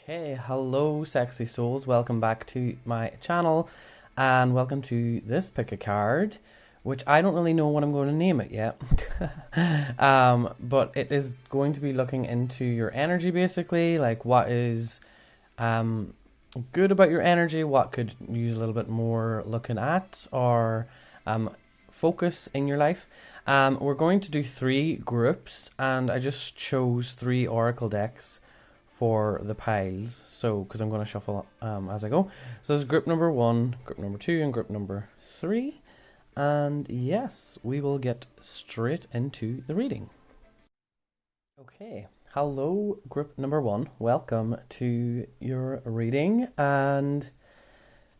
Okay, hello sexy souls, welcome back to my channel and welcome to this pick a card, which I don't really know what I'm going to name it yet. But it is going to be looking into your energy basically, like what is good about your energy, what could use a little bit more looking at or focus in your life. We're going to do 3 groups and I just chose 3 oracle decks for the piles, so because I'm going to shuffle as I go. So there's group number 1, group number 2 and group number 3, and yes, we will get straight into the reading. Okay, hello group number 1, welcome to your reading. And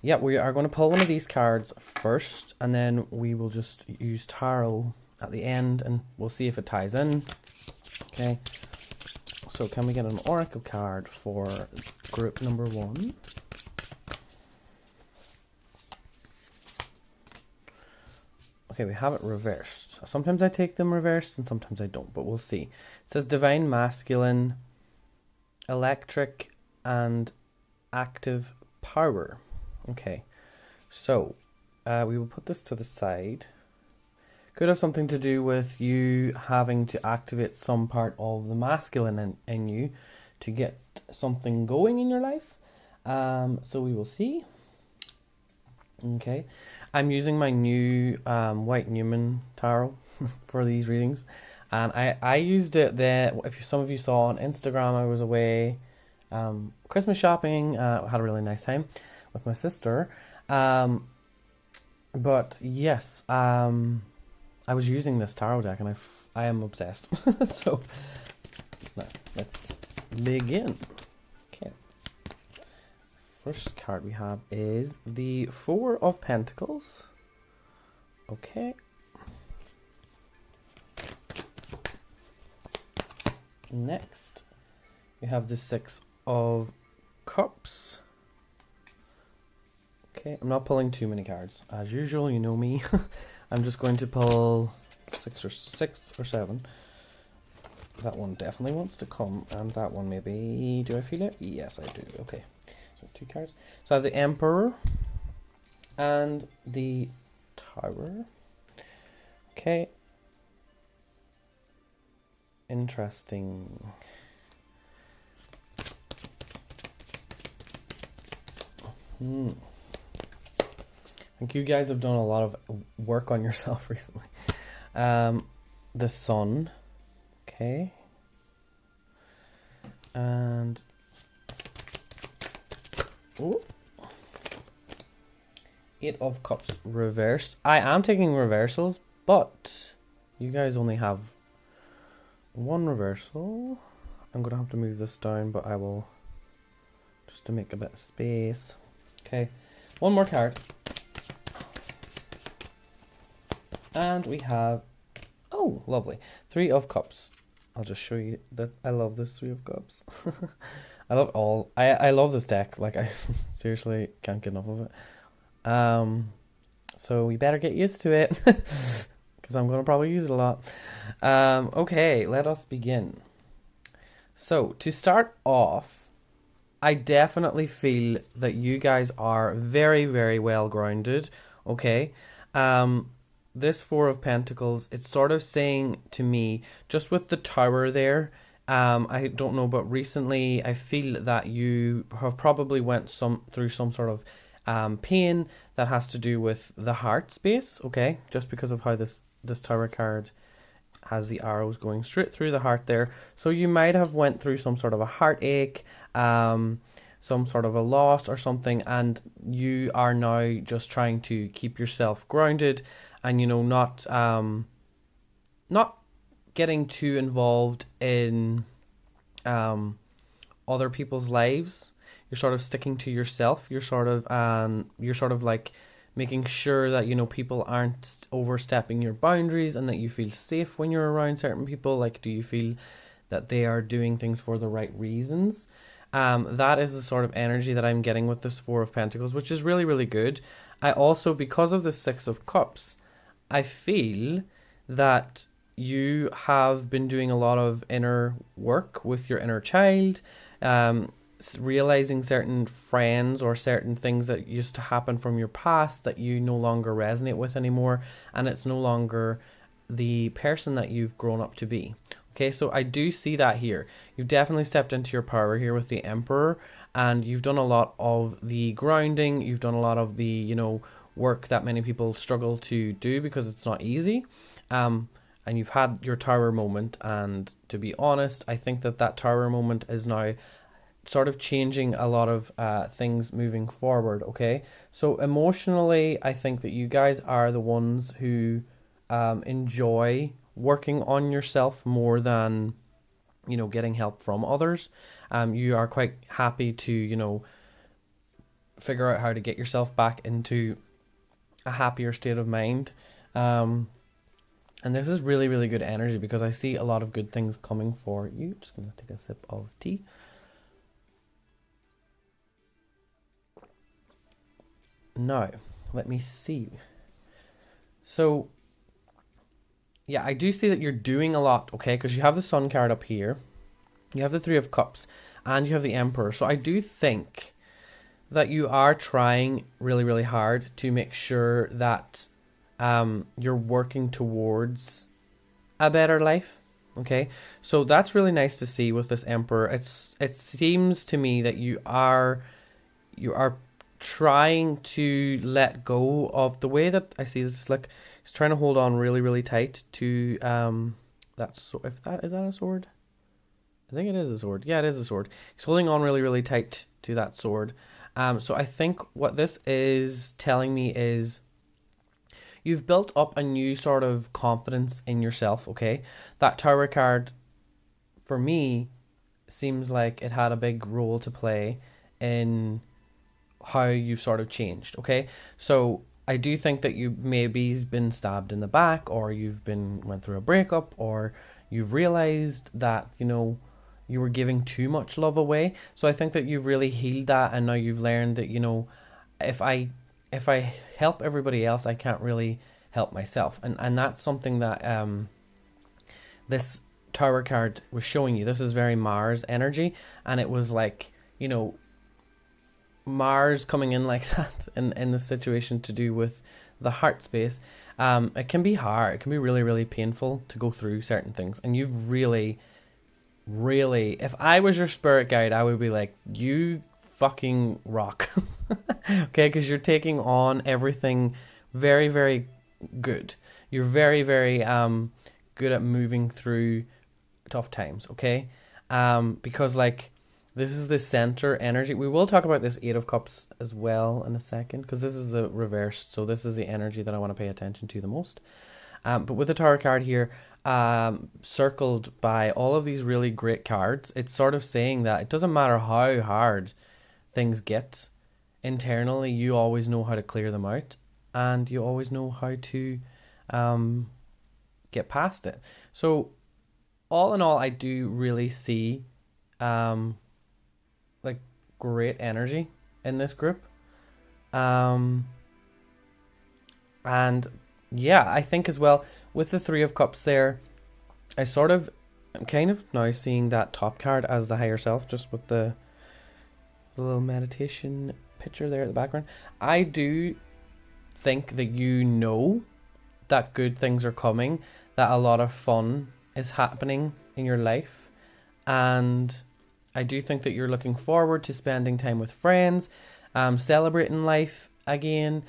yeah, we are going to pull one of these cards first and then we will just use tarot at the end and we'll see if it ties in. Okay, so can we get an oracle card for group number 1? Okay, we have it reversed. Sometimes I take them reversed and sometimes I don't, but we'll see. It says Divine Masculine, Electric, and Active Power. Okay, so we will put this to the side. Could have something to do with you having to activate some part of the masculine in you to get something going in your life. So we will see. Okay, I'm using my new White Newman tarot for these readings, and I used it there. If some of you saw on Instagram, I was away Christmas shopping. I had a really nice time with my sister. But yes, I was using this tarot deck and I am obsessed. So let's begin. Okay. First card we have is the 4 of Pentacles. Okay. Next we have the 6 of Cups. Okay, I'm not pulling too many cards. As usual, you know me. I'm just going to pull 6 or 7. That one definitely wants to come, and that one maybe. Do I feel it? Yes, I do. Okay, so 2 cards. So I have the Emperor and the Tower. Okay. Interesting. I think you guys have done a lot of work on yourself recently. The Sun. Okay. And ooh, 8 of Cups reversed. I am taking reversals, but you guys only have 1 reversal. I'm going to have to move this down, but I will, just to make a bit of space. Okay, 1 more card. And we have, oh, lovely, 3 of Cups. I'll just show you that I love this 3 of Cups. I love this deck. Like, I seriously can't get enough of it. So we better get used to it because I'm going to probably use it a lot. Okay, let us begin. So to start off, I definitely feel that you guys are very, very well grounded. Okay. This 4 of Pentacles, it's sort of saying to me, just with the Tower there, I don't know, but recently I feel that you have probably went through some sort of pain that has to do with the heart space, okay? Just because of how this Tower card has the arrows going straight through the heart there. So you might have went through some sort of a heartache, some sort of a loss or something, and you are now just trying to keep yourself grounded and, you know, not getting too involved in other people's lives. You're sort of sticking to yourself. You're sort of like making sure that, you know, people aren't overstepping your boundaries and that you feel safe when you're around certain people. Like, do you feel that they are doing things for the right reasons? That is the sort of energy that I'm getting with this 4 of Pentacles, which is really, really good. I also, because of the 6 of Cups, I feel that you have been doing a lot of inner work with your inner child. realizing certain friends or certain things that used to happen from your past that you no longer resonate with anymore, and it's no longer the person that you've grown up to be. Okay, so I do see that here. You've definitely stepped into your power here with the Emperor, and you've done a lot of the grounding. You've done a lot of the, work that many people struggle to do because it's not easy. And you've had your tower moment, and to be honest, I think that that tower moment is now sort of changing a lot of things moving forward. Okay, so emotionally, I think that you guys are the ones who enjoy working on yourself more than getting help from others. You are quite happy to figure out how to get yourself back into a happier state of mind. And this is really, really good energy because I see a lot of good things coming for you. Just gonna take a sip of tea. Now, let me see. So, yeah, I do see that you're doing a lot, okay? Because you have the Sun card up here, you have the Three of Cups, and you have the Emperor. So I do think that you are trying really, really hard to make sure that you're working towards a better life, okay? So that's really nice to see with this Emperor. It seems to me that you are trying to let go of the way that I see this. Like, he's trying to hold on really, really tight to if that is that a sword? I think it is a sword. Yeah, it is a sword. He's holding on really, really tight to that sword. So I think what this is telling me is you've built up a new sort of confidence in yourself, okay? That Tower card, for me, seems like it had a big role to play in how you've sort of changed, okay? So I do think that you maybe been stabbed in the back, or went through a breakup, or you've realized that, you were giving too much love away. So I think that you've really healed that, and now you've learned that, if I help everybody else, I can't really help myself. And that's something that this Tower card was showing you. This is very Mars energy, and it was like, Mars coming in like that in the situation to do with the heart space. It can be hard. It can be really, really painful to go through certain things. And you've really, really, if I was your spirit guide, I would be like, you fucking rock. Okay, because you're taking on everything very, very good. You're very, very good at moving through tough times, okay? Because like, this is the center energy. We will talk about this Eight of Cups as well in a second, because this is the reversed. So this is the energy that I want to pay attention to the most. But with the Tower card here, circled by all of these really great cards, it's sort of saying that it doesn't matter how hard things get, internally you always know how to clear them out, and you always know how to get past it. So all in all, I do really see like great energy in this group. And yeah, I think as well with the Three of Cups there, I'm kind of now seeing that top card as the higher self, just with the little meditation picture there at the background. I do think that that good things are coming, that a lot of fun is happening in your life, and I do think that you're looking forward to spending time with friends, celebrating life again.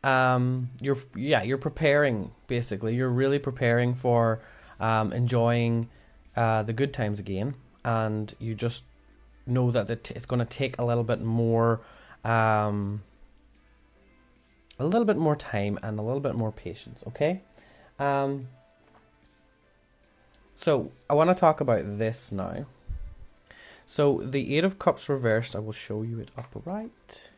You're preparing, basically. You're really preparing for enjoying the good times again, and you just know that it's going to take a little bit more time and a little bit more patience, okay? So I want to talk about this now. So the Eight of Cups reversed, I will show you it upright.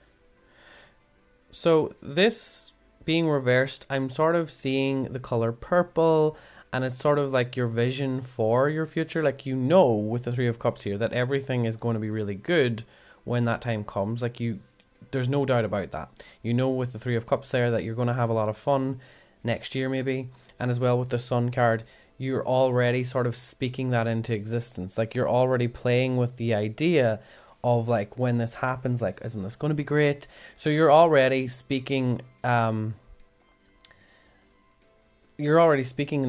So this being reversed, I'm sort of seeing the color purple, and it's sort of like your vision for your future. Like, with the Three of Cups here, that everything is going to be really good when that time comes. Like, there's no doubt about that. With the Three of Cups there, that you're going to have a lot of fun next year maybe. And as well with the Sun card, you're already sort of speaking that into existence. Like, you're already playing with the idea of like when this happens, like, isn't this going to be great? So you're already speaking in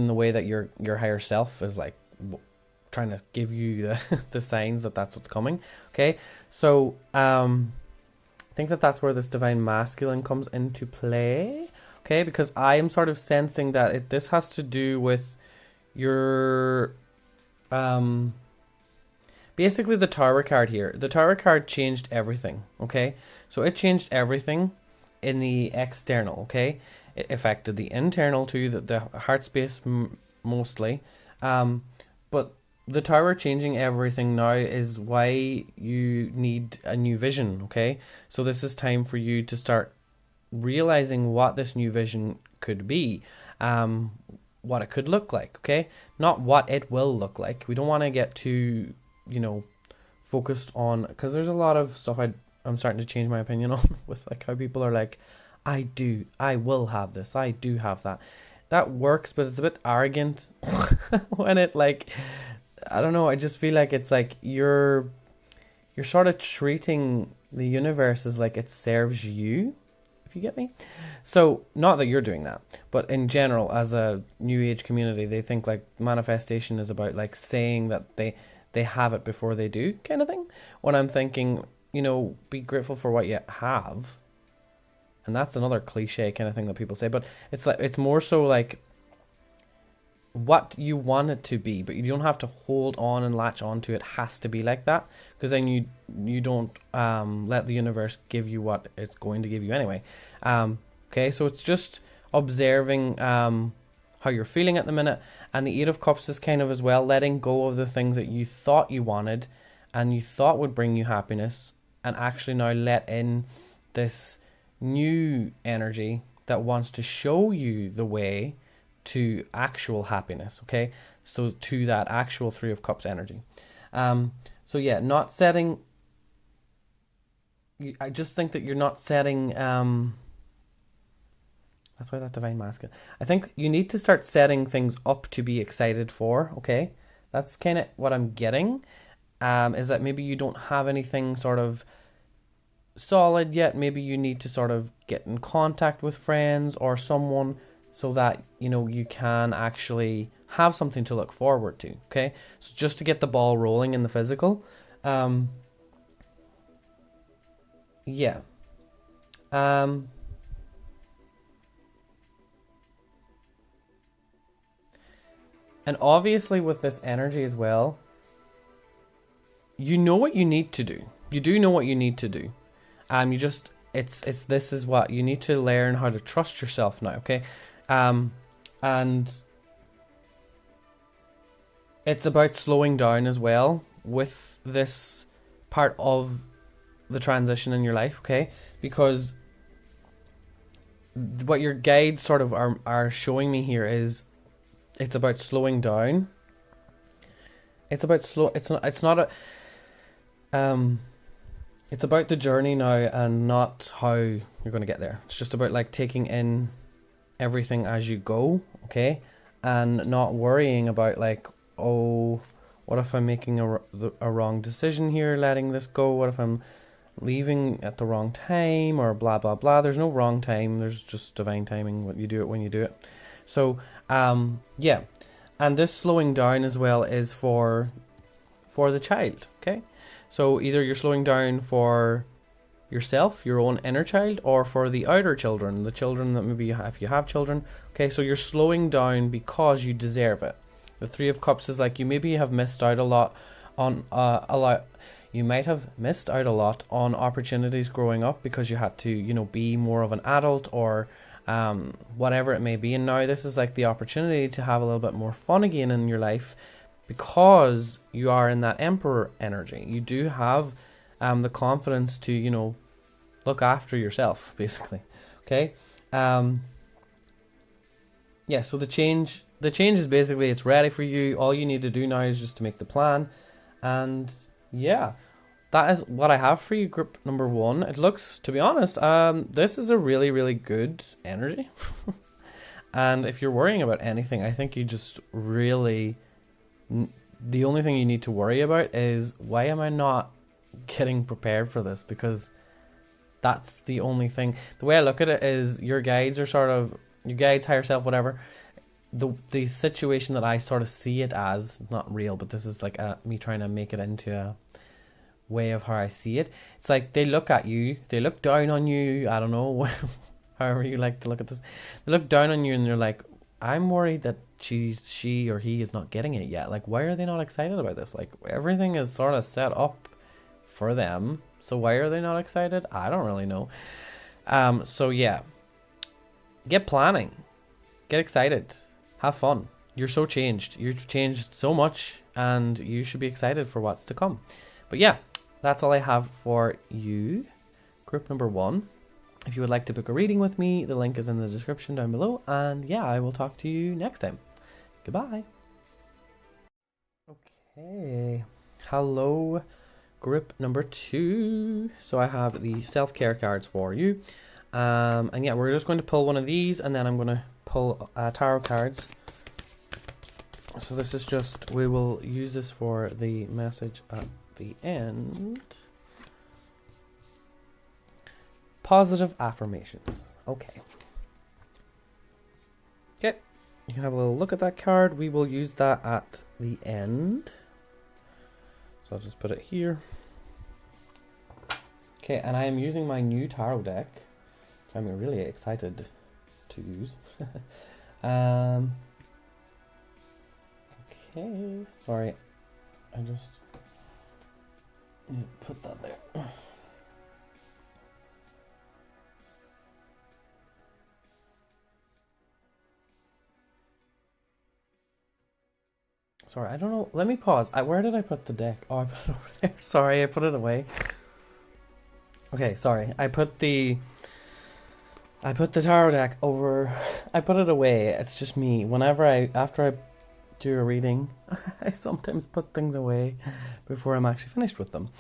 the way that your higher self is like trying to give you the signs that that's what's coming. Okay, so I think that that's where this divine masculine comes into play. Okay, because I am sort of sensing that this has to do with your basically the Tower card here. The Tower card changed everything. Okay, so it changed everything in the external. Okay, it affected the internal too, the heart space mostly, but the Tower changing everything now is why you need a new vision. Okay, so this is time for you to start realizing what this new vision could be, what it could look like. Okay, not what it will look like. We don't want to get too, focused on, because there's a lot of stuff I'm starting to change my opinion on with like how people are like, I will have this, I do have that. That works, but it's a bit arrogant when it, like, I don't know, I just feel like it's like you're sort of treating the universe as like it serves you, if you get me. So not that you're doing that, but in general, as a new age community, they think like manifestation is about like saying that they have it before they do, kind of thing. When I'm thinking, be grateful for what you have. And that's another cliche kind of thing that people say, but it's like, it's more so like what you want it to be, but you don't have to hold on and latch on to it has to be like that, because then you don't let the universe give you what it's going to give you anyway. Okay, so it's just observing how you're feeling at the minute, and the Eight of Cups is kind of as well letting go of the things that you thought you wanted and you thought would bring you happiness, and actually now let in this new energy that wants to show you the way to actual happiness. Okay, so to that actual Three of Cups energy. So yeah, not setting, I just think that you're not setting that's why that divine masculine, I think you need to start setting things up to be excited for. Okay, that's kind of what I'm getting, is that maybe you don't have anything sort of solid yet. Maybe you need to sort of get in contact with friends or someone so that you can actually have something to look forward to. Okay, so just to get the ball rolling in the physical. Yeah. And obviously with this energy as well, you know what you need to do. You do know what you need to do. You just, this is what you need to learn, how to trust yourself now. Okay, and it's about slowing down as well with this part of the transition in your life. Okay, because what your guides sort of are showing me here is it's about slowing down. It's about it's not a it's about the journey now and not how you're going to get there. It's just about like taking in everything as you go, okay? And not worrying about like, oh, what if I'm making a wrong decision here, letting this go? What if I'm leaving at the wrong time, or blah, blah, blah. There's no wrong time. There's just divine timing. What you do it when you do it. So, yeah. And this slowing down as well is for the child, okay? So either you're slowing down for yourself, your own inner child, or for the outer children, the children that maybe you have, if you have children. Okay, so you're slowing down because you deserve it. The Three of Cups is like you maybe have missed out a lot on you might have missed out a lot on opportunities growing up because you had to, be more of an adult or whatever it may be. And now this is like the opportunity to have a little bit more fun again in your life because you are in that Emperor energy. You do have the confidence to, look after yourself, basically. Okay? Yeah, so the change is basically it's ready for you. All you need to do now is just to make the plan. And yeah, that is what I have for you, group number 1. It looks, to be honest, this is a really, really good energy. And if you're worrying about anything, I think you just really, the only thing you need to worry about is, why am I not getting prepared for this, because that's the only thing. The way I look at it is your guides are sort of, your guides, higher self, whatever. The situation that I sort of see it as, not real, but this is like me trying to make it into a way of how I see it. It's like they look at you, they look down on you, I don't know, however you like to look at this. They look down on you and they're like, I'm worried that she or he is not getting it yet. Like, why are they not excited about this? Like, everything is sort of set up for them, so why are they not excited? I don't really know. So yeah, get planning, get excited, have fun. You're so changed. You've changed so much, and you should be excited for what's to come. But yeah, that's all I have for you, group number 1. If you would like to book a reading with me, the link is in the description down below. And yeah, I will talk to you next time. Goodbye. Okay. Hello, group number 2. So I have the self-care cards for you. And yeah, we're just going to pull one of these, and then I'm going to pull tarot cards. So this is just, we will use this for the message at the end. Positive affirmations. Okay. Okay. You can have a little look at that card. We will use that at the end. So I'll just put it here. Okay, and I am using my new tarot deck, which I'm really excited to use. Okay. Sorry. I just need to put that there. Sorry, I don't know. Let me pause. Where did I put the deck? Oh, I put it over there. Sorry, I put it away. Okay, sorry. I put the tarot deck over. I put it away. It's just me. After I do a reading, I sometimes put things away before I'm actually finished with them.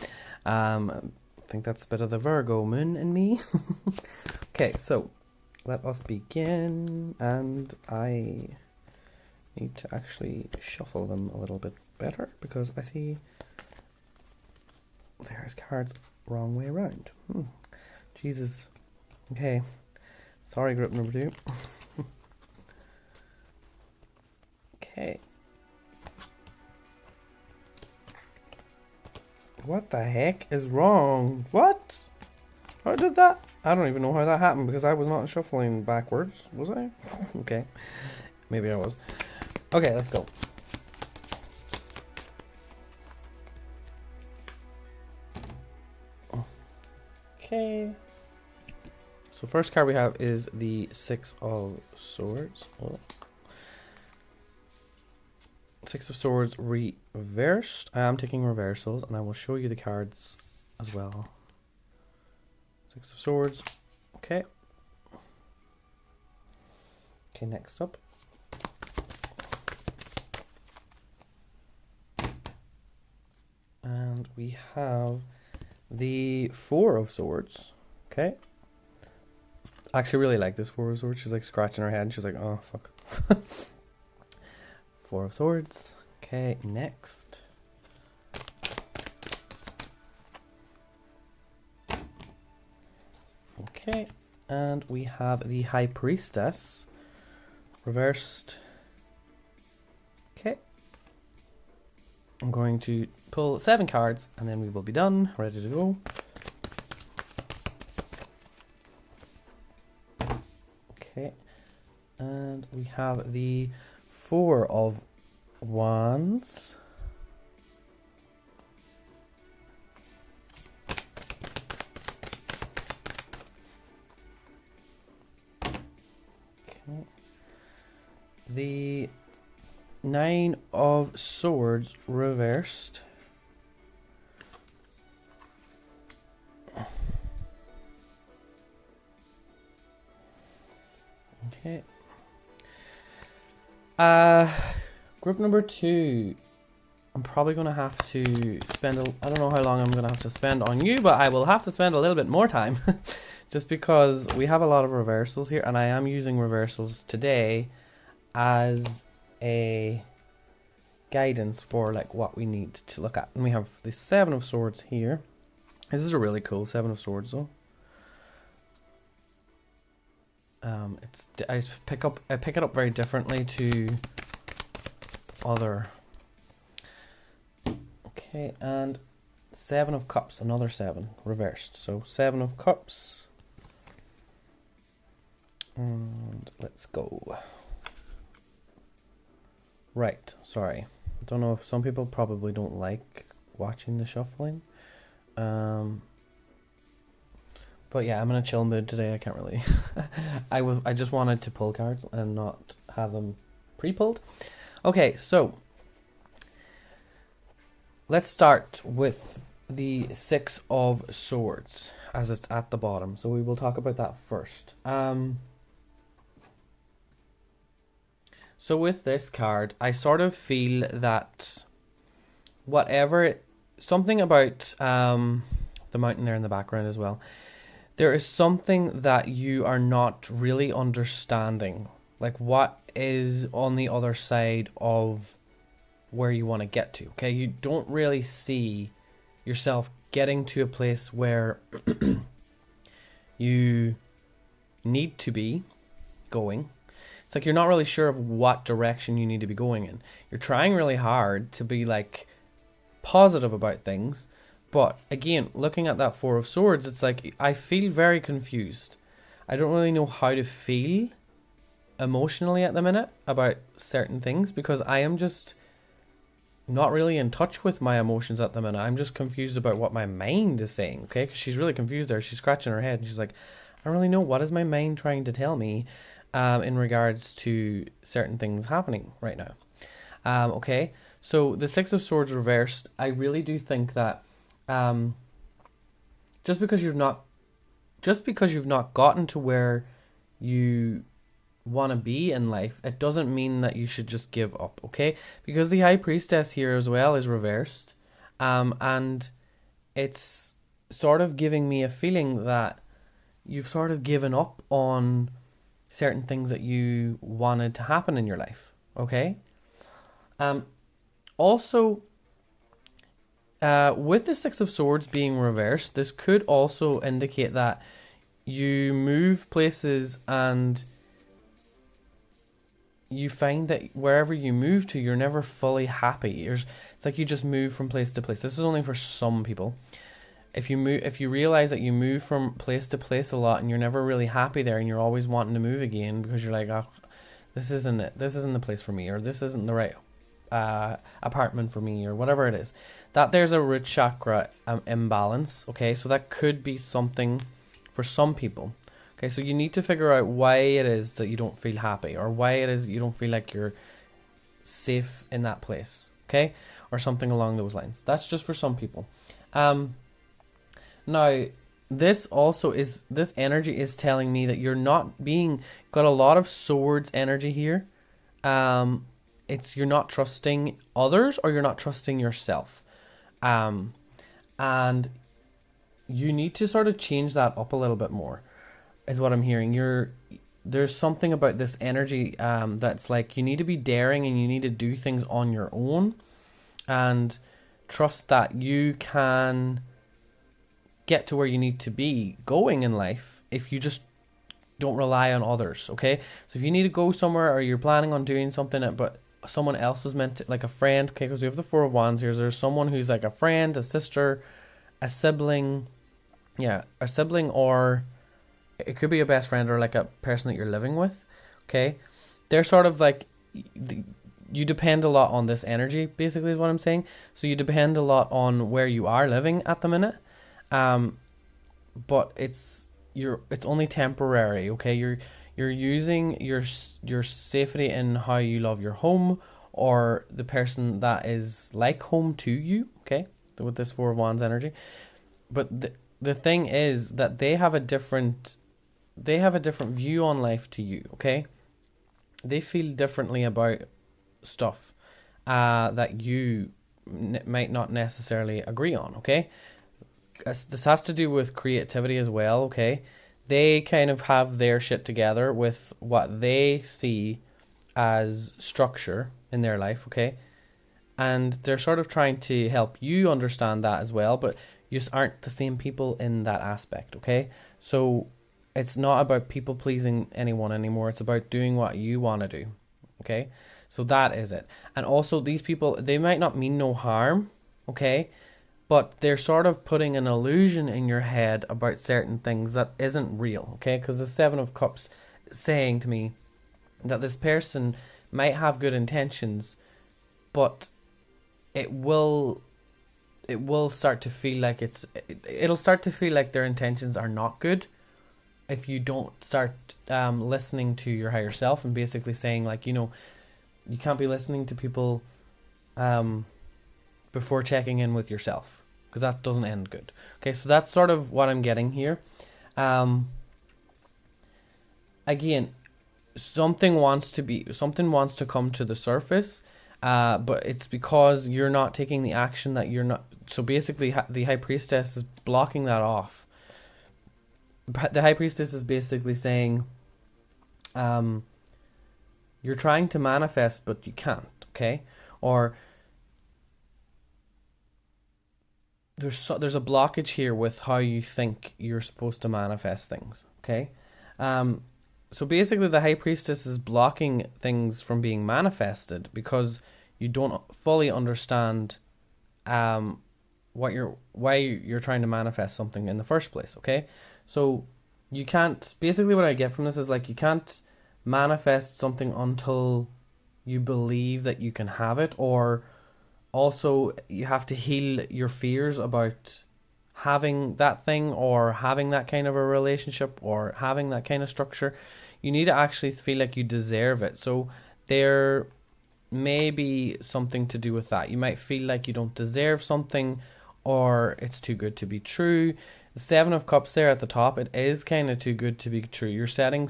I think that's a bit of the Virgo moon in me. Okay, so let us begin, and I need to actually shuffle them a little bit better, because I see there's cards wrong way around. Jesus. Okay. Sorry, group number 2. Okay. What the heck is wrong? What? How did that? I don't even know how that happened, because I was not shuffling backwards, was I? Okay. Maybe I was. Okay, let's go. Okay. So first card we have is the 6 of Swords. Oh. 6 of Swords reversed. I am taking reversals, and I will show you the cards as well. 6 of Swords. Okay. Okay, next up. And we have the 4 of Swords. Okay. I actually really like this 4 of Swords. She's like scratching her head and she's like, oh, fuck. 4 of Swords. Okay, next. Okay, and we have the High Priestess. Reversed. Okay. I'm going to pull 7 cards, and then we will be done, ready to go. Okay, and we have the 4 of Wands. Okay, the 9 of Swords reversed. Okay. Group number 2. I'm probably going to have to spend, I don't know how long I'm going to have to spend on you, but I will have to spend a little bit more time. Just because we have a lot of reversals here, and I am using reversals today as a guidance for like what we need to look at. And we have the 7 of Swords here. This is a really cool Seven of Swords, though. I pick it up very differently to other. Okay, and Seven of Cups, another 7 reversed. So 7 of Cups, and let's go. Right, sorry. I don't know if some people probably don't like watching the shuffling. But yeah, I'm in a chill mood today. I can't really. I just wanted to pull cards and not have them pre-pulled. Okay, so let's start with the 6 of Swords as it's at the bottom. So we will talk about that first. So with this card, I sort of feel that something about the mountain there in the background as well. There is something that you are not really understanding, like what is on the other side of where you want to get to. Okay, you don't really see yourself getting to a place where you need to be going. It's like you're not really sure of what direction you need to be going in. You're trying really hard to be like positive about things. But again, looking at that 4 of Swords, it's like I feel very confused. I don't really know how to feel emotionally at the minute about certain things because I am just not really in touch with my emotions at the minute. I'm just confused about what my mind is saying, okay? Because she's really confused there. She's scratching her head and she's like, I don't really know. What is my mind trying to tell me in regards to certain things happening right now? Okay, so the 6 of Swords reversed, I really do think that just because you've not gotten to where you want to be in life, it doesn't mean that you should just give up, okay? Because the High Priestess here as well is reversed, and it's sort of giving me a feeling that you've sort of given up on certain things that you wanted to happen in your life, okay? Also, with the 6 of Swords being reversed, this could also indicate that you move places and you find that wherever you move to, you're never fully happy. It's like you just move from place to place. This is only for some people. If you realize that you move from place to place a lot and you're never really happy there and you're always wanting to move again because you're like, oh, this isn't it. This isn't the place for me, or this isn't the right apartment for me, or whatever it is, that there's a root chakra imbalance. Okay, so that could be something for some people. Okay, so you need to figure out why it is that you don't feel happy, or why it is that you don't feel like you're safe in that place, okay, or something along those lines. That's just for some people. Now this energy is telling me that you're got a lot of Swords energy here. You're not trusting others, or you're not trusting yourself. And you need to sort of change that up a little bit more, is what I'm hearing. There's something about this energy that's like you need to be daring and you need to do things on your own and trust that you can get to where you need to be going in life if you just don't rely on others, okay? So if you need to go somewhere or you're planning on doing something but someone else was meant to, like a friend, okay, because we have the 4 of Wands here. There's someone who's like a friend, a sister, a sibling, or it could be a best friend or like a person that you're living with, okay? They're sort of like, you depend a lot on this energy, basically is what I'm saying. So you depend a lot on where you are living at the minute, but it's only temporary, okay? You're using your safety in how you love your home, or the person that is like home to you, okay, with this 4 of Wands energy. But the thing is that they have a different view on life to you, okay? They feel differently about stuff that you might not necessarily agree on, okay? This has to do with creativity as well, okay? They kind of have their shit together with what they see as structure in their life, okay? And they're sort of trying to help you understand that as well, but you just aren't the same people in that aspect, okay? So it's not about people pleasing anyone anymore. It's about doing what you want to do, okay? So that is it. And also, these people, they might not mean no harm, okay? But they're sort of putting an illusion in your head about certain things that isn't real, okay? Because the Seven of Cups is saying to me that this person might have good intentions, but it will start to feel like it'll start to feel like their intentions are not good if you don't start listening to your higher self and basically saying, like, you know, you can't be listening to people before checking in with yourself, because that doesn't end good. Okay, so that's sort of what I'm getting here. Again, something wants to come to the surface, but it's because you're not taking the action that you're not. So basically, the High Priestess is blocking that off. The High Priestess is basically saying, you're trying to manifest, but you can't, okay? Or there's a blockage here with how you think you're supposed to manifest things, okay? So basically, the High Priestess is blocking things from being manifested because you don't fully understand why you're trying to manifest something in the first place, okay? So you can't, basically what I get from this is, like, you can't manifest something until you believe that you can have it, or also you have to heal your fears about having that thing, or having that kind of a relationship, or having that kind of structure. You need to actually feel like you deserve it. So there may be something to do with that. You might feel like you don't deserve something, or it's too good to be true. The Seven of Cups there at the top, it is kind of too good to be true. You're setting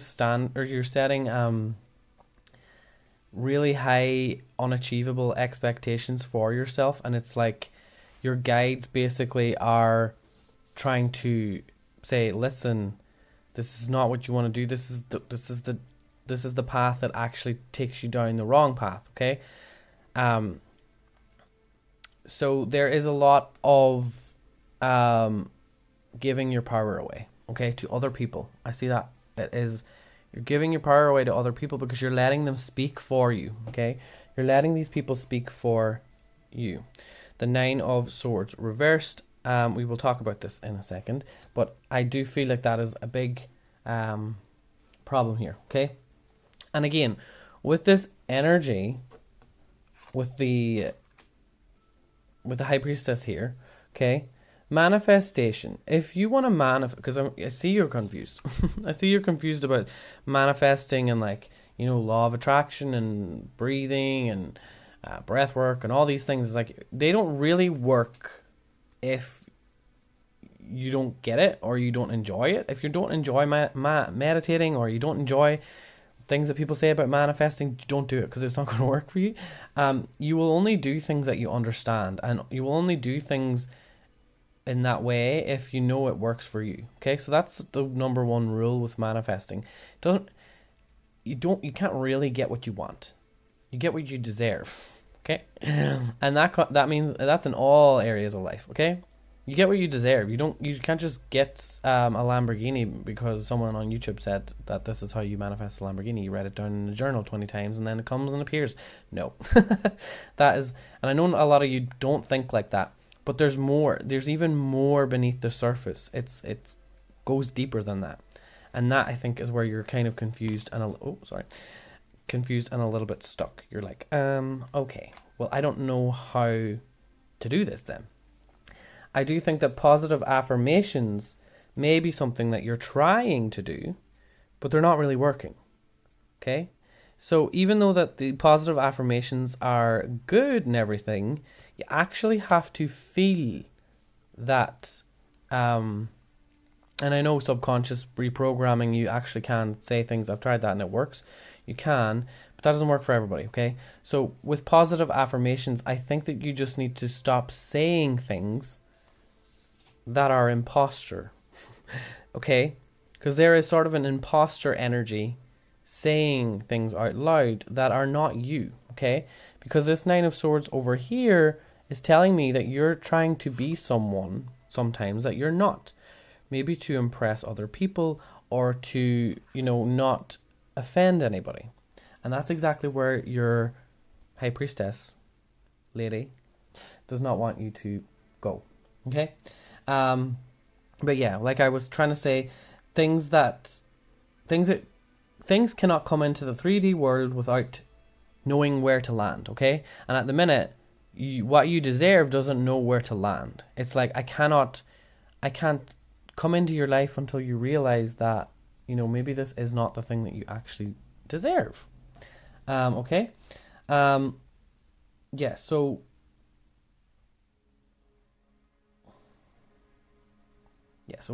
really high, unachievable expectations for yourself, and it's like your guides basically are trying to say, listen, this is not what you want to do. This is the path that actually takes you down the wrong path, okay? So there is a lot of giving your power away, okay, to other people. I see that it is, you're giving your power away to other people because you're letting them speak for you, okay? You're letting these people speak for you. The Nine of Swords reversed. We will talk about this in a second, but I do feel like that is a big problem here, okay? And again, with this energy, with the High Priestess here, okay, manifestation. If you want to manifest, because I see you're confused. I see you're confused about manifesting and, like, you know, law of attraction and breathing and breath work and all these things. It's like, they don't really work if you don't get it or you don't enjoy it. If you don't enjoy meditating, or you don't enjoy things that people say about manifesting, don't do it, because it's not going to work for you. You will only do things that you understand, and you will only do things in that way if you know it works for you. Okay, so that's the number one rule with manifesting. You can't really get what you want. You get what you deserve. Okay, and that means that's in all areas of life. Okay, you get what you deserve. You can't just get a Lamborghini because someone on YouTube said that this is how you manifest a Lamborghini. You write it down in a journal 20 times and then it comes and appears. No, that is, and I know a lot of you don't think like that. But there's more. There's even more beneath the surface. It goes deeper than that, and that, I think, is where you're kind of confused and confused and a little bit stuck. You're like, okay, well, I don't know how to do this then. I do think that positive affirmations may be something that you're trying to do, but they're not really working. Okay, so even though that the positive affirmations are good and everything, you actually have to feel that, and I know subconscious reprogramming, you actually can say things. I've tried that and it works. You can, but that doesn't work for everybody, okay? So with positive affirmations, I think that you just need to stop saying things that are imposter, okay? Because there is sort of an imposter energy saying things out loud that are not you, okay? Because this Nine of Swords over here is telling me that you're trying to be someone sometimes that you're not. Maybe to impress other people or to, not offend anybody. And that's exactly where your high priestess lady does not want you to go. Okay? But yeah, like I was trying to say, things cannot come into the 3D world without knowing where to land, okay? And at the minute, what you deserve doesn't know where to land. It's like I can't come into your life until you realize that, maybe this is not the thing that you actually deserve. Okay? Yeah, so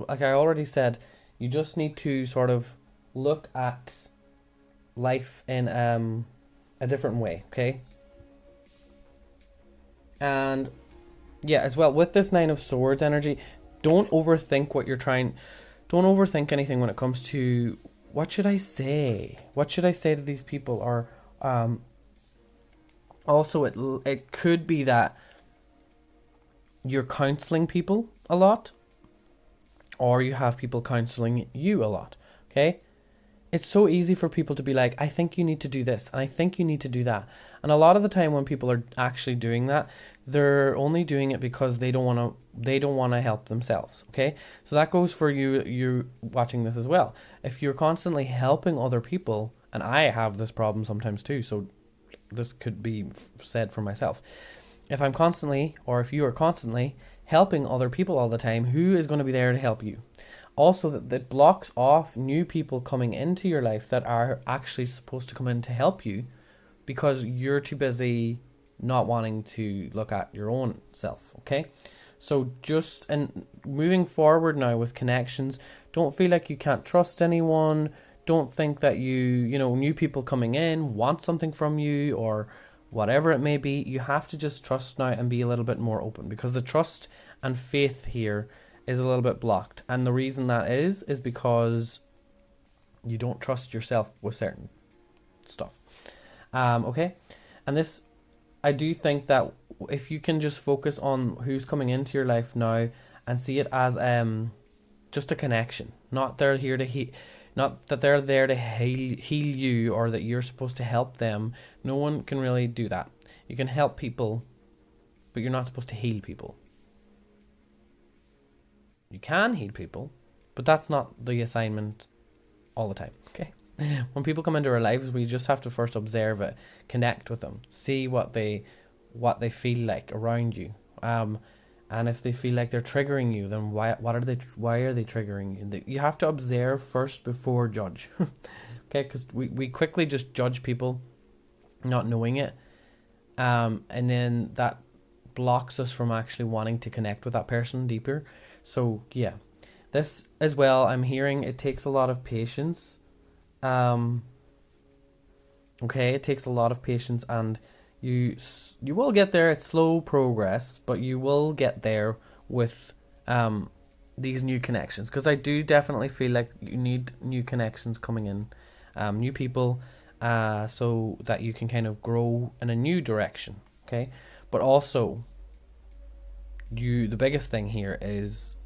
like I already said, you just need to sort of look at life in a different way, okay? And yeah, as well, with this Nine of Swords energy, don't overthink anything when it comes to what should I say to these people, or also it could be that you're counseling people a lot, or you have people counseling you a lot, okay? It's so easy for people to be like, I think you need to do this, and I think you need to do that. And a lot of the time when people are actually doing that, they're only doing it because they don't want to help themselves, okay? So that goes for you watching this as well. If you're constantly helping other people, and I have this problem sometimes too, so this could be said for myself. If you are constantly helping other people all the time, who is going to be there to help you? Also, that blocks off new people coming into your life that are actually supposed to come in to help you, because you're too busy not wanting to look at your own self, okay? So and moving forward now with connections, don't feel like you can't trust anyone. Don't think that new people coming in want something from you or whatever it may be. You have to just trust now and be a little bit more open, because the trust and faith here is a little bit blocked. And the reason that is because you don't trust yourself with certain stuff. Okay? And this, I do think that if you can just focus on who's coming into your life now and see it as just a connection, not that they're there to heal you, or that you're supposed to help them. No one can really do that. You can help people, but you're not supposed to heal people. You can heal people, but that's not the assignment all the time, okay? When people come into our lives, we just have to first observe it, connect with them, see what they feel like around you. And if they feel like they're triggering you, then why are they triggering you? You have to observe first before judge. Okay, because we quickly just judge people not knowing it. And then that blocks us from actually wanting to connect with that person deeper. So yeah, this as well, I'm hearing it takes a lot of patience. Okay, it takes a lot of patience, and you will get there. It's slow progress, but you will get there with these new connections, because I do definitely feel like you need new connections coming in, new people, so that you can kind of grow in a new direction. Okay, but also the biggest thing here is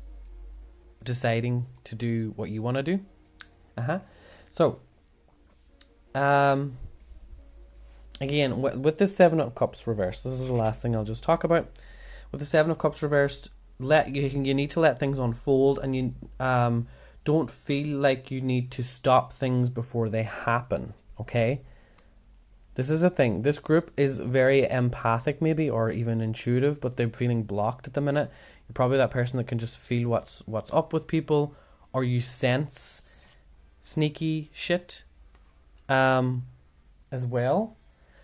deciding to do what you want to do. So again, with the Seven of Cups reversed, this is the last thing I'll just talk about. With the Seven of Cups reversed, you need to let things unfold, and you don't feel like you need to stop things before they happen. Okay, this is a thing. This group is very empathic, maybe, or even intuitive, but they're feeling blocked at the minute. You're probably that person that can just feel what's up with people, or you sense sneaky shit as well.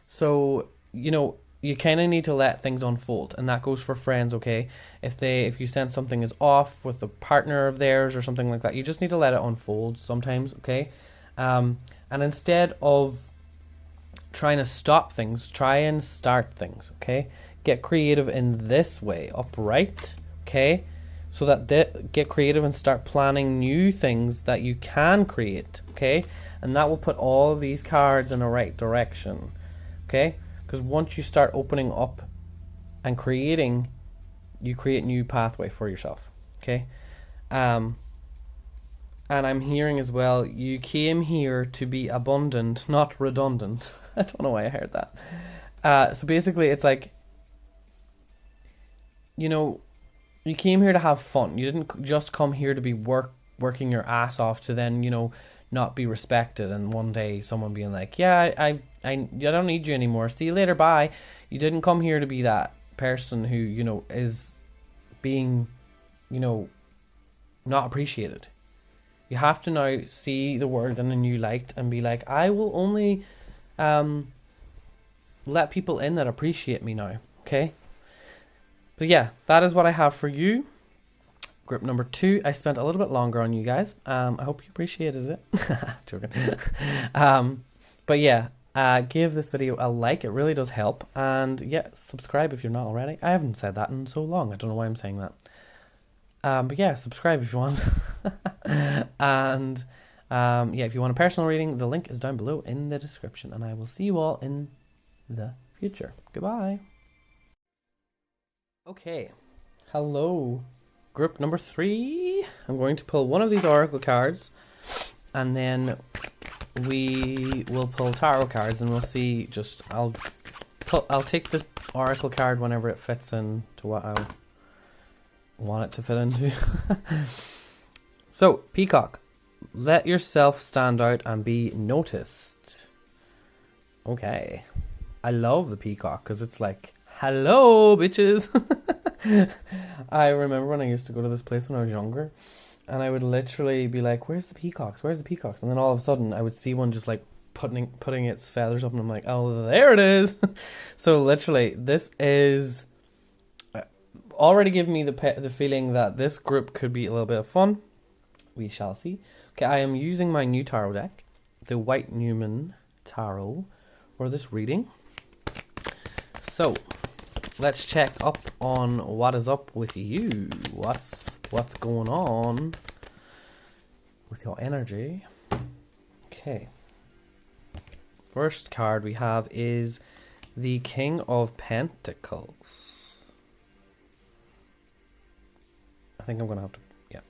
So you kind of need to let things unfold, and that goes for friends. Okay, if you sense something is off with a partner of theirs or something like that, you just need to let it unfold sometimes. Okay, and instead of trying to stop things, try and start things. Okay, get creative in this way, upright. Okay, so that get creative and start planning new things that you can create. Okay, and that will put all of these cards in the right direction. Okay, because once you start opening up and creating, you create new pathway for yourself. Okay. And I'm hearing as well, you came here to be abundant, not redundant. I don't know why I heard that. So basically, it's like, you know, you came here to have fun. You didn't just come here to be working your ass off to then, you know, not be respected. And one day someone being like, yeah, I don't need you anymore. See you later, bye. You didn't come here to be that person who, you know, is being, you know, not appreciated. You have to now see the world in a new light and be like, I will only let people in that appreciate me now. Okay? But yeah, that is what I have for you. Group number 2. I spent a little bit longer on you guys. I hope you appreciated it. Joking. But yeah, give this video a like. It really does help. And yeah, subscribe if you're not already. I haven't said that in so long. I don't know why I'm saying that. But yeah, subscribe if you want. And yeah, if you want a personal reading, the link is down below in the description. And I will see you all in the future. Goodbye. Okay. Hello. Group number 3. I'm going to pull one of these oracle cards, and then we will pull tarot cards, and we'll see. I'll take the oracle card whenever it fits into what I want it to fit into. So, Peacock, let yourself stand out and be noticed. Okay. I love the peacock because it's like, hello, bitches. I remember when I used to go to this place when I was younger, and I would literally be like, where's the peacocks? Where's the peacocks? And then all of a sudden I would see one just like putting its feathers up, and I'm like, oh, there it is. So literally, this is already giving me the feeling that this group could be a little bit of fun. We shall see. Okay, I am using my new tarot deck, the White Newman Tarot, for this reading. So let's check up on what is up with you. What's going on with your energy? Okay. First card we have is the King of Pentacles. I think I'm gonna have to, yeah,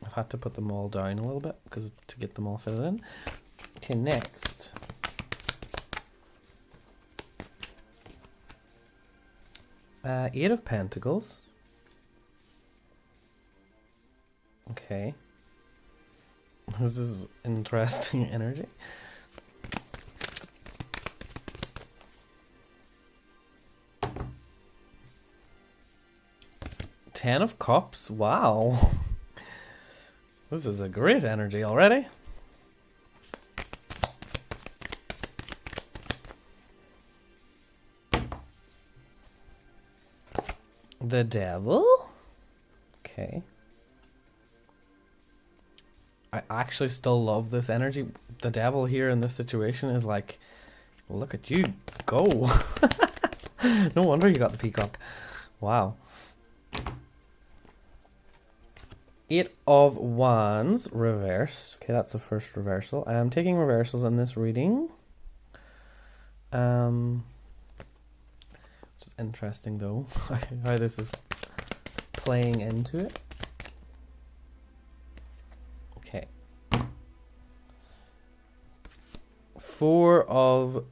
I've had to put them all down a little bit because to get them all fitted in. Okay, next. Eight of Pentacles. Okay. This is interesting energy. Ten of Cups. Wow. This is a great energy already. The Devil. Okay. I actually still love this energy. The Devil here in this situation is like, look at you go. No wonder you got the peacock. Wow. Eight of Wands reversed. Okay, that's the first reversal. I am taking reversals in this reading. Which is interesting though, how this is playing into it. Okay. Four of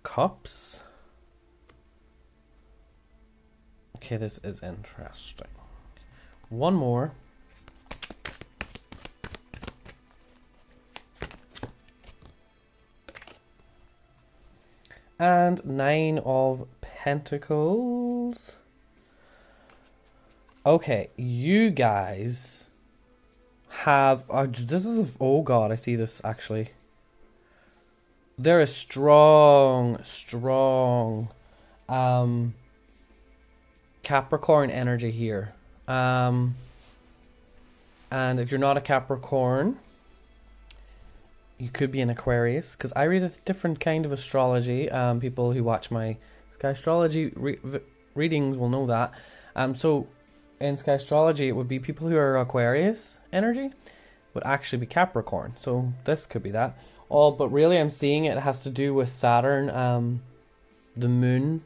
Cups. Okay, this is interesting. One more. And Nine of Pentacles. Okay, you guys have... this is... oh god, I see this actually. There is strong Capricorn energy here. And if you're not a Capricorn, you could be an Aquarius, because I read a different kind of astrology. People who watch my Sky Astrology readings will know that. So in Sky Astrology, it would be people who are Aquarius energy would actually be Capricorn. So this could be that. But really I'm seeing it has to do with Saturn, the moon.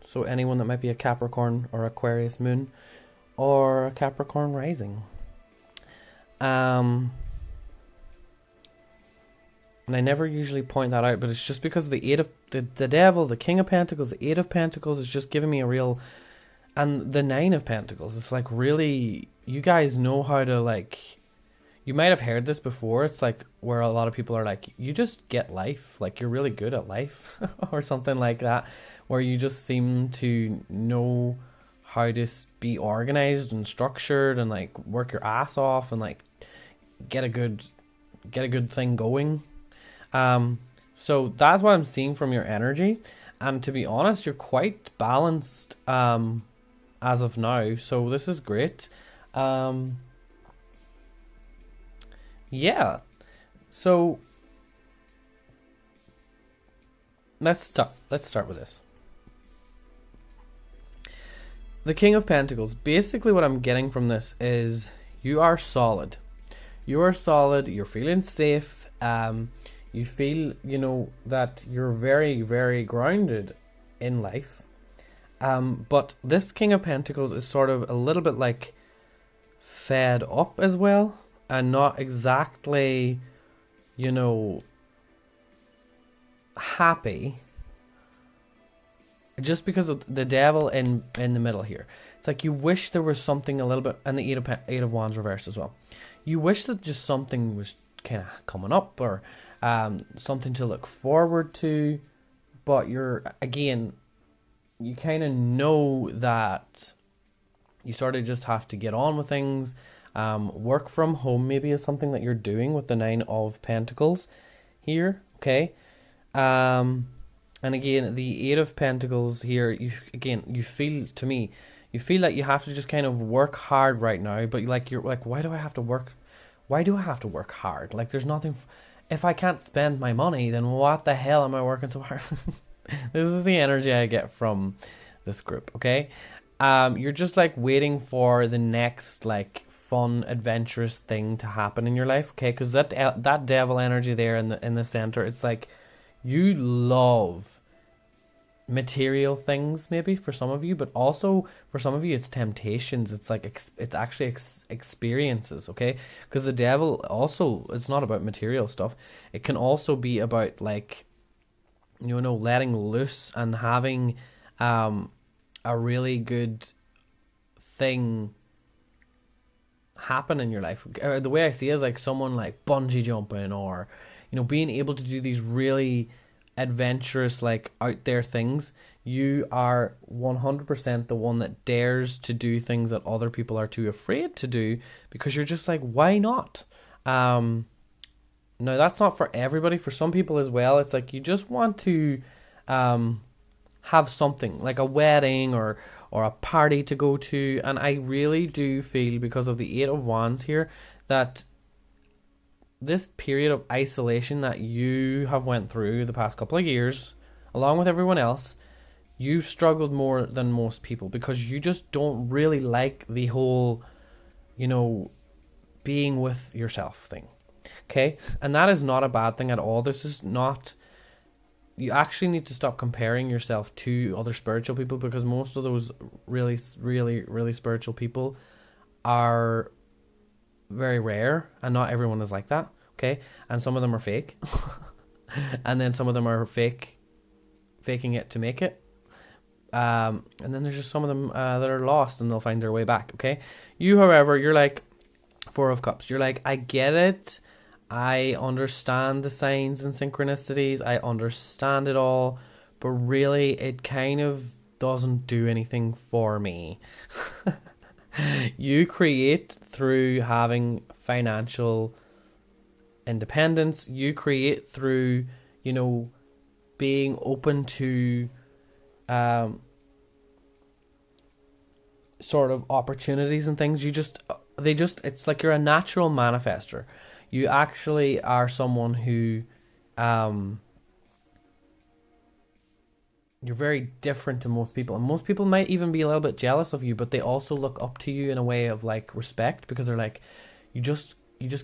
So anyone that might be a Capricorn or Aquarius moon or a Capricorn rising. And I never usually point that out, but it's just because of the eight of the devil, the King of Pentacles, the Eight of Pentacles is just giving me a real, and the Nine of Pentacles. It's like really, you guys know how to like. You might have heard this before. It's like where a lot of people are like, you just get life, like you're really good at life, or something like that, where you just seem to know how to be organized and structured and like work your ass off and like get a good thing going. So that's what I'm seeing from your energy, and to be honest, you're quite balanced as of now. So this is great. Yeah. So let's start with this. The King of Pentacles. Basically what I'm getting from this is you are solid. You are solid, you're feeling safe. You feel, you know, that you're very, very grounded in life. But this King of Pentacles is sort of a little bit like fed up as well, and not exactly, you know, happy. Just because of the devil in the middle here. It's like you wish there was something a little bit, and the Eight of Wands reversed as well. You wish that just something was kind of coming up, or something to look forward to, but you're, again, you kind of know that you sort of just have to get on with things. Work from home maybe is something that you're doing with the Nine of Pentacles here, okay? And again, the Eight of Pentacles here, you feel, to me, you feel like you have to just kind of work hard right now, but like you're like, why do I have to work hard? Like there's nothing, if I can't spend my money, then what the hell am I working so hard? This is the energy I get from this group, okay? You're just like waiting for the next like fun, adventurous thing to happen in your life, okay? Because that devil energy there in the center, it's like you love material things, maybe for some of you, but also for some of you it's temptations. It's like it's actually experiences, okay? Because the devil also, it's not about material stuff. It can also be about like, you know, letting loose and having a really good thing happen in your life. The way I see it is like someone like bungee jumping, or you know, being able to do these really adventurous, like out there things. You are 100% the one that dares to do things that other people are too afraid to do, because you're just like, why not? Now that's not for everybody. For some people as well, it's like you just want to have something like a wedding or a party to go to. And I really do feel, because of the Eight of Wands here, that this period of isolation that you have went through the past couple of years, along with everyone else, you've struggled more than most people, because you just don't really like the whole, you know, being with yourself thing. Okay? And that is not a bad thing at all. This is not, you actually need to stop comparing yourself to other spiritual people, because most of those really, really, really spiritual people are very rare, and not everyone is like that, okay? And some of them are fake. And then some of them are faking it to make it. And then there's just some of them that are lost, and they'll find their way back, okay? You, however, you're like Four of Cups. You're like, I get it. I understand the signs and synchronicities. I understand it all. But really, it kind of doesn't do anything for me. You create through having financial independence. You create through, you know, being open to sort of opportunities and things. It's like you're a natural manifester. You actually are someone who you're very different to most people, and most people might even be a little bit jealous of you, but they also look up to you in a way of like respect, because they're like, you just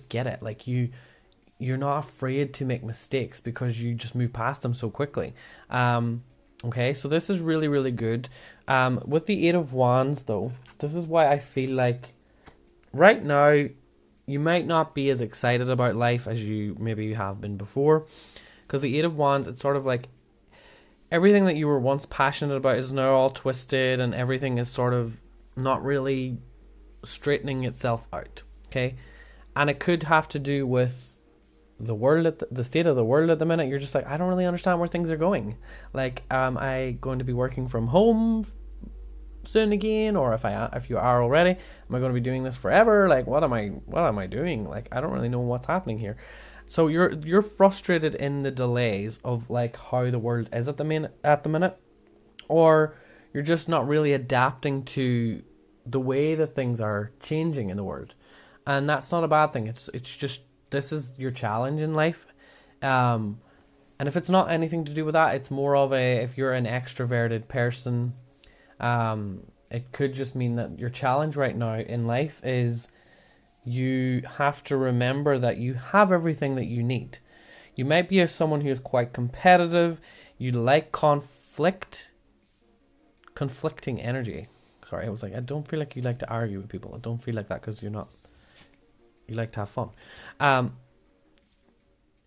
get it. Like you're not afraid to make mistakes, because you just move past them so quickly. Okay, so this is really, really good. With the Eight of Wands though, this is why I feel like right now you might not be as excited about life as you maybe have been before. Because the Eight of Wands, it's sort of like everything that you were once passionate about is now all twisted, and everything is sort of not really straightening itself out. Okay, and it could have to do with the world at the state of the world at the minute. You're just like, I don't really understand where things are going. Like, am I going to be working from home soon again, or if you are already, am I going to be doing this forever? Like, what am I doing? Like, I don't really know what's happening here. So you're frustrated in the delays of like how the world is at the minute, or you're just not really adapting to the way that things are changing in the world, and that's not a bad thing. It's just, this is your challenge in life, and if it's not anything to do with that, it's more of if you're an extroverted person, it could just mean that your challenge right now in life is you have to remember that you have everything that you need. You might be someone who is quite competitive. You like conflicting energy. Sorry, I was like, I don't feel like you like to argue with people. I don't feel like that, because you're not. You like to have fun.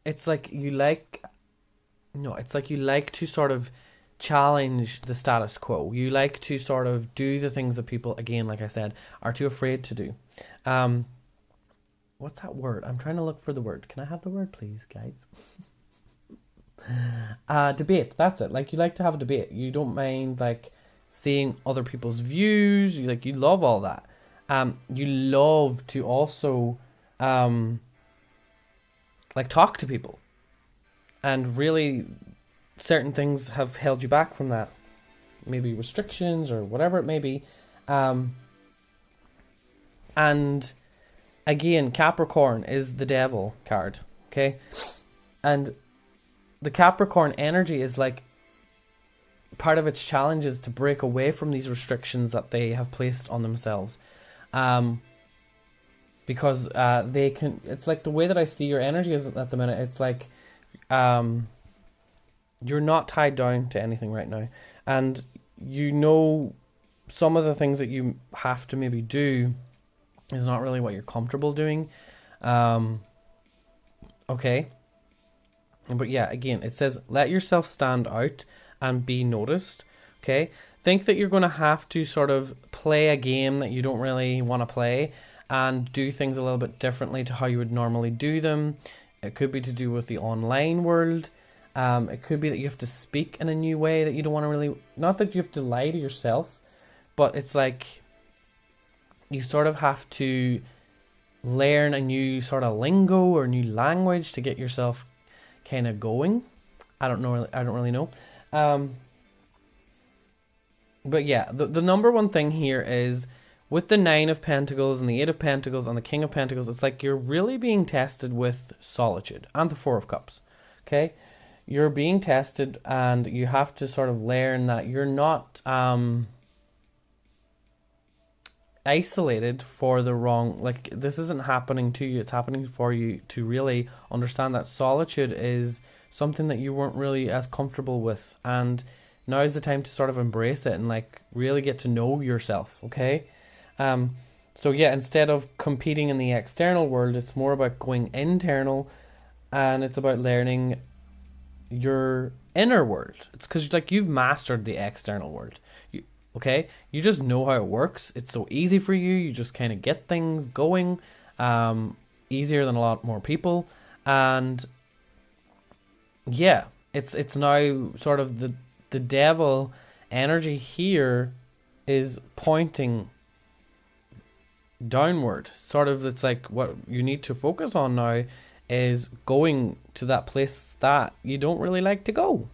It's like you like. No, it's like you like to sort of challenge the status quo. You like to sort of do the things that people, again, like I said, are too afraid to do. What's that word? I'm trying to look for the word. Can I have the word, please, guys? Debate. That's it. Like, you like to have a debate. You don't mind like seeing other people's views. You love all that. You love to also like talk to people, and really certain things have held you back from that. Maybe restrictions or whatever it may be. And again, Capricorn is the devil card, okay? And the Capricorn energy is like, part of its challenge is to break away from these restrictions that they have placed on themselves. Because they can, it's like the way that I see your energy is at the minute, it's like you're not tied down to anything right now. And you know some of the things that you have to maybe do is not really what you're comfortable doing. Okay. But yeah, again, it says, let yourself stand out and be noticed. Okay. Think that you're going to have to sort of play a game that you don't really want to play, and do things a little bit differently to how you would normally do them. It could be to do with the online world. It could be that you have to speak in a new way that you don't want to really, not that you have to lie to yourself, but it's like you sort of have to learn a new sort of lingo or new language to get yourself kind of going. I don't really know. But yeah, the number one thing here is with the Nine of Pentacles and the Eight of Pentacles and the King of Pentacles, it's like you're really being tested with solitude, and the Four of Cups. Okay? You're being tested, and you have to sort of learn that you're not isolated for the wrong, like, this isn't happening to you, it's happening for you to really understand that solitude is something that you weren't really as comfortable with, and now is the time to sort of embrace it and like really get to know yourself. Okay. So yeah, instead of competing in the external world, it's more about going internal, and it's about learning your inner world. It's because like you've mastered the external world. Okay, you just know how it works. It's so easy for you. You just kind of get things going, easier than a lot more people. And yeah, it's now sort of the devil energy here is pointing downward. Sort of, it's like what you need to focus on now is going to that place that you don't really like to go.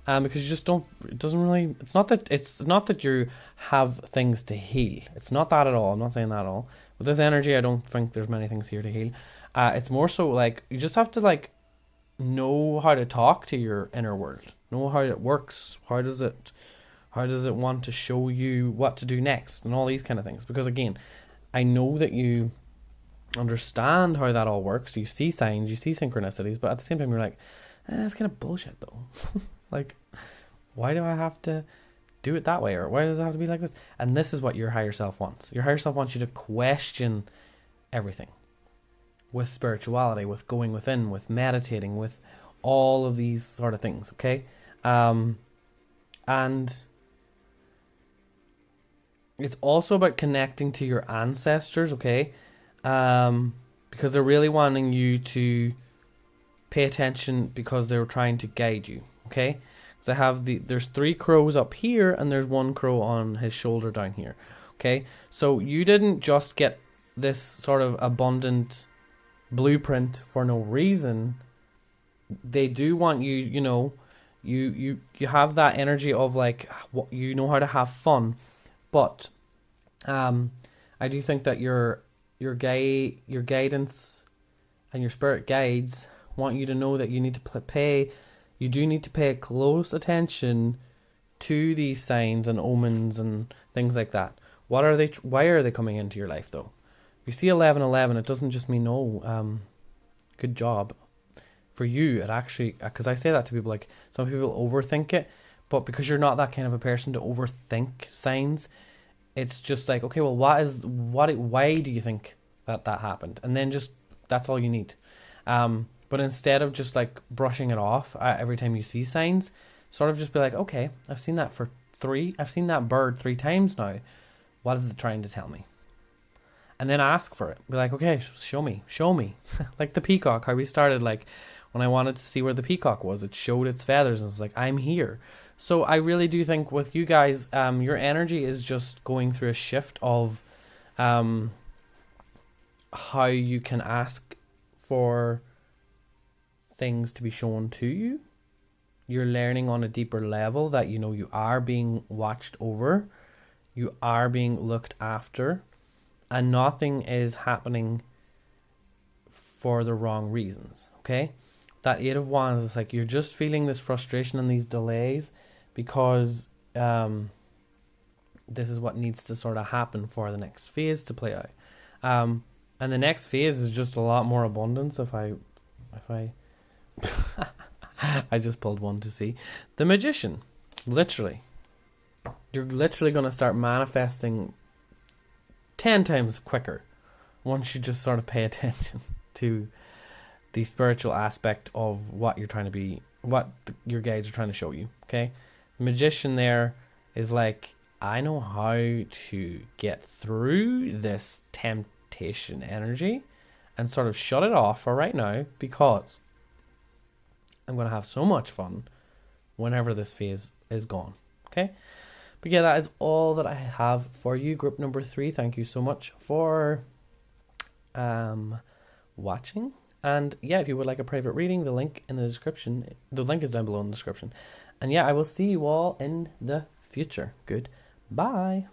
Because you just don't, it doesn't really, it's not that you have things to heal. It's not that at all. I'm not saying that at all. With this energy, I don't think there's many things here to heal. It's more so like, you just have to like know how to talk to your inner world. Know how it works. How does it want to show you what to do next? And all these kind of things. Because again, I know that you understand how that all works. You see signs, you see synchronicities, but at the same time, you're like, that's kind of bullshit though. Like, why do I have to do it that way? Or why does it have to be like this? And this is what your higher self wants. Your higher self wants you to question everything. with spirituality, with going within, with meditating, with all of these sort of things, okay? And it's also about connecting to your ancestors, okay? Because they're really wanting you to pay attention because they're trying to guide you, okay? Because I have there's 3 crows up here and there's 1 crow on his shoulder down here, okay? So you didn't just get this sort of abundant blueprint for no reason. They do want you, you know, you have that energy of like, you know how to have fun, but I do think that your guidance and your spirit guides want you to know that you need to you do need to pay close attention to these signs and omens and things like that. What are they? Why are they coming into your life though? If you see 1111, it doesn't just mean good job. For you, it actually, because I say that to people, like some people overthink it, but because you're not that kind of a person to overthink signs, it's just like, okay, well, why do you think that happened? And then just, that's all you need. But instead of just like brushing it off every time you see signs, sort of just be like, okay, I've seen that bird 3 times now. What is it trying to tell me? And then ask for it. Be like, okay, show me. Like the peacock, how we started, like when I wanted to see where the peacock was, it showed its feathers and it's like, I'm here. So I really do think with you guys, your energy is just going through a shift of how you can ask for things to be shown to you. You're learning on a deeper level that, you know, you are being watched over, you are being looked after, and nothing is happening for the wrong reasons, okay? That 8 of Wands is like, you're just feeling this frustration and these delays because this is what needs to sort of happen for the next phase to play out. And the next phase is just a lot more abundance. If I I just pulled one to see. The Magician. Literally. You're literally going to start manifesting 10 times quicker once you just sort of pay attention to the spiritual aspect of what you're trying to be, your guides are trying to show you, okay? The Magician there is like, I know how to get through this temptation energy and sort of shut it off for right now because I'm going to have so much fun whenever this phase is gone, okay? But yeah, that is all that I have for you, group number 3. Thank you so much for watching. And yeah, if you would like a private reading, the link in the description. The link is down below in the description. And yeah, I will see you all in the future. Goodbye.